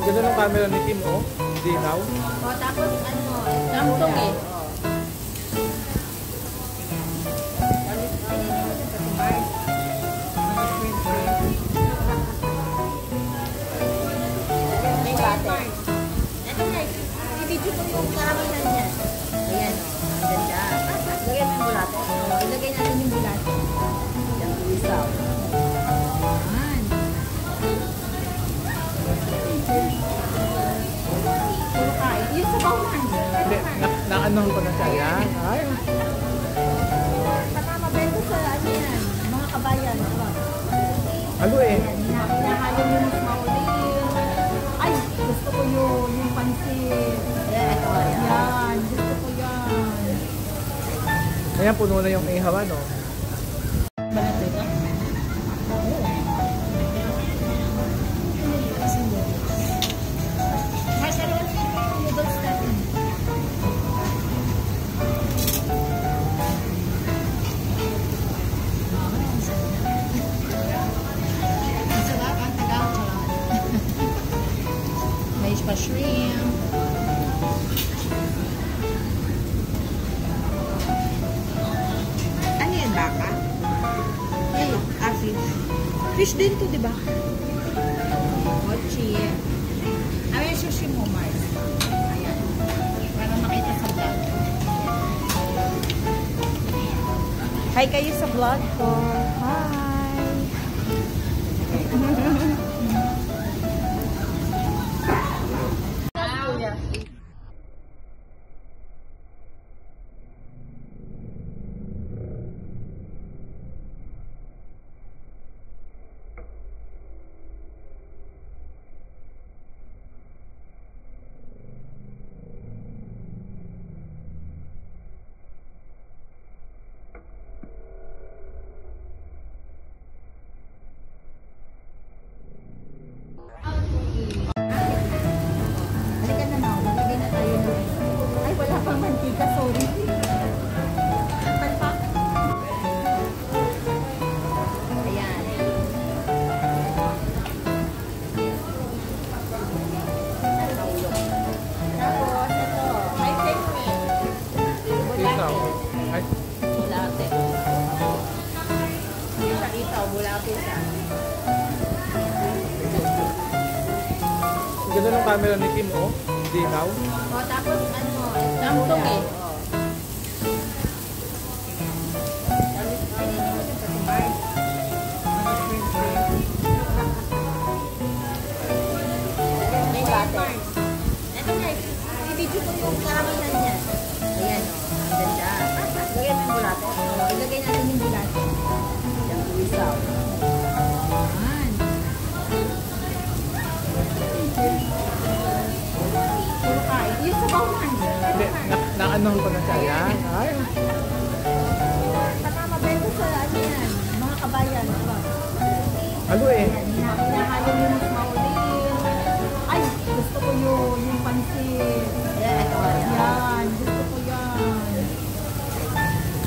Ang ganda ng camera ni Kim, oh. Dinaw. O, tapos ano, Samsung eh. May bate. Ito guys, i-video ko yung karamihan niya. Ayan, ang ganda. Lagyan mo yung bulate. Ilagay natin yung bulate. Yung isaw. Ayan. Puro kain. Yung sabaw man. Hindi, naanohan ko na siya. Yan. Ay. Saka mabento sa ano yan, mga kabayan. Ano eh? Hinahalo yung mas mauli. Ay, gusto ko yung pansit. Yan, gusto ko yan. Ayan, puno na yung ihawan, oh. Balat ito? Masarap yung noodles natin. Masarap ang Tagalog. May shrimp. Ano yan, baka? Fish. Fish din to, di ba? Mochi. Ano yung sushi mo, Mars? Ayan. Para makita sa vlog. Hi kayo sa vlog ko. Hi! Halika na na, maglagay na tayo ng... Ay, wala pang mantika, sorry. Palpak. Ayan. Tapos, ito. May technique. Isaw. Ay. Bulate. Hindi siya itaw, bulate siya. Ang ganda ng camera ni Kim, oh. Dinaw. O, tapos ano, Samsung eh. May bate. Ito guys, i-video ko yung karamihan niya. Ayan, ang ganda. Lagyan mo yung bulate. Ilagay natin yung bulate. Yung isaw. Ayan. Puro kain. Yung sabaw man. Hindi, naanohan ko na siya. Yan. Ay. Saka mabento sa ano yan, mga kabayan. Ano eh? Hinahalo yung mas mauli. Ay, gusto ko yung pansit. Yan, gusto ko yan.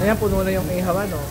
Ayan, puno na yung ihawan, oh.